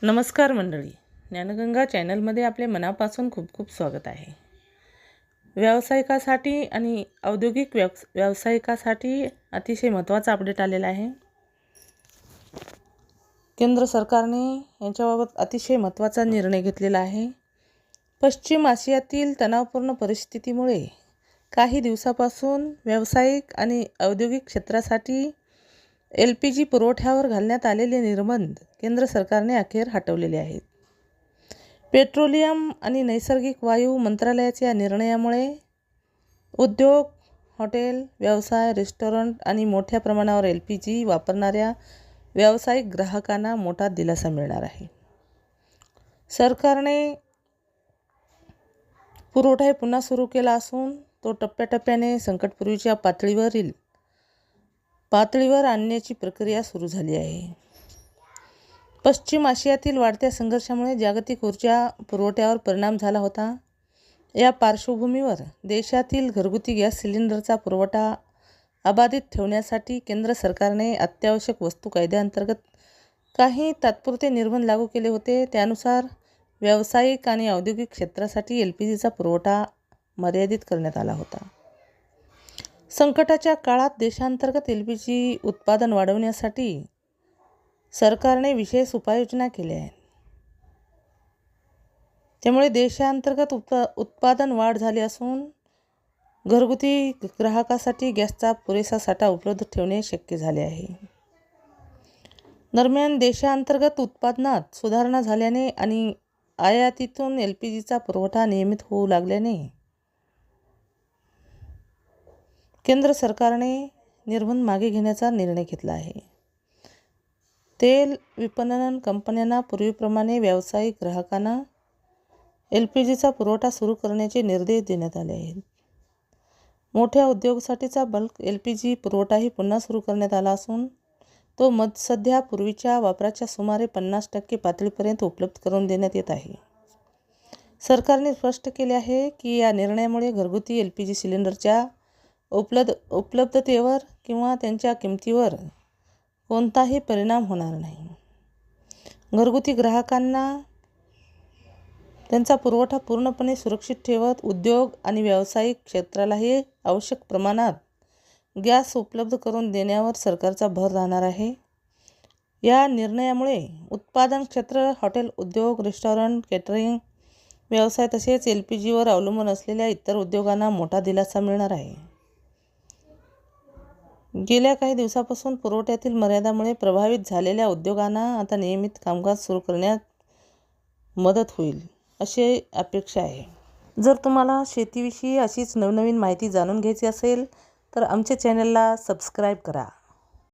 नमस्कार मंडळी, ज्ञानगंगा चॅनलमध्ये आपले मनापासून खूप खूप स्वागत आहे. व्यावसायिकासाठी आणि औद्योगिक व्यावसायिकासाठी अतिशय महत्त्वाचा अपडेट आलेला आहे. केंद्र सरकारने यांच्याबाबत अतिशय महत्त्वाचा निर्णय घेतलेला आहे. पश्चिम आशियातील तणावपूर्ण परिस्थितीमुळे काही दिवसापासून व्यावसायिक आणि औद्योगिक क्षेत्रासाठी LPG पुरवठ्यावर घालण्यात आलेले निर्बंध केंद्र सरकारने अखेर हटवलेले आहेत. पेट्रोलियम आणि नैसर्गिक वायू मंत्रालयाच्या या निर्णयामुळे उद्योग, हॉटेल, व्यवसाय, रेस्टॉरंट आणि मोठ्या प्रमाणावर LPG वापरणाऱ्या व्यावसायिक ग्राहकांना मोठा दिलासा मिळणार आहे. सरकारने पुरवठा पुन्हा सुरू केला असून तो टप्प्याटप्प्याने संकटपूर्वीच्या पातळीवर आणण्याची प्रक्रिया सुरू झाली आहे. पश्चिम आशियातील वाढत्या संघर्षामुळे जागतिक ऊर्जा पुरवठ्यावर परिणाम झाला होता. या पार्श्वभूमीवर देशातील घरगुती गॅस सिलेंडरचा पुरवठा अबाधित ठेवण्यासाठी केंद्र सरकारने अत्यावश्यक वस्तू कायद्याअंतर्गत काही तात्पुरते निर्बंध लागू केले होते. त्यानुसार व्यावसायिक आणि औद्योगिक क्षेत्रासाठी LPGचा पुरवठा मर्यादित करण्यात आला होता. संकटाच्या काळात देशांतर्गत LPG उत्पादन वाढवण्यासाठी सरकारने विशेष उपाययोजना केल्या आहेत. त्यामुळे देशांतर्गत उत्पादन वाढ झाली असून घरगुती ग्राहकासाठी गॅसचा पुरेसा साठा उपलब्ध ठेवणे शक्य झाले आहे. दरम्यान देशांतर्गत उत्पादनात सुधारणा झाल्याने आणि आयातीतून LPGचा पुरवठा नियमित होऊ लागल्याने केंद्र सरकारने निर्बंध मागे घेण्याचा निर्णय घेतला आहे. तेल विपणन कंपन्यांना पूर्वीप्रमाणे व्यावसायिक ग्राहकांना LPGचा पुरवठा सुरू करण्याचे निर्देश देण्यात आले आहेत. मोठ्या उद्योगासाठीचा बल्क LPG पुरवठाही पुन्हा सुरू करण्यात आला असून तो सध्या पूर्वीच्या वापराच्या सुमारे 50% पातळीपर्यंत उपलब्ध करून देण्यात येत आहे. सरकारने स्पष्ट केले आहे की या निर्णयामुळे घरगुती LPG सिलेंडरच्या उपलब्धतेवर किंवा त्यांच्या किमतीवर कोणताही परिणाम होणार नाही. घरगुती ग्राहकांना त्यांचा पुरवठा पूर्णपणे सुरक्षित ठेवत उद्योग आणि व्यावसायिक क्षेत्रालाही आवश्यक प्रमाणात गॅस उपलब्ध करून देण्यावर सरकारचा भर राहणार आहे. या निर्णयामुळे उत्पादन क्षेत्र, हॉटेल उद्योग, रेस्टॉरंट, केटरिंग व्यवसाय तसेच LPGवर अवलंबून असलेल्या इतर उद्योगांना मोठा दिलासा मिळणार आहे. गेल्या काही दिवसापासून पुरवठ्यातील मर्यादामुळे प्रभावित झालेल्या उद्योगांना आता नियमित कामकाज सुरू करण्यात मदत होईल अशी अपेक्षा आहे. जर तुम्हाला शेतीविषयी अशीच नवनवीन माहिती जाणून घ्यायची असेल तर आमच्या चॅनलला सबस्क्राईब करा.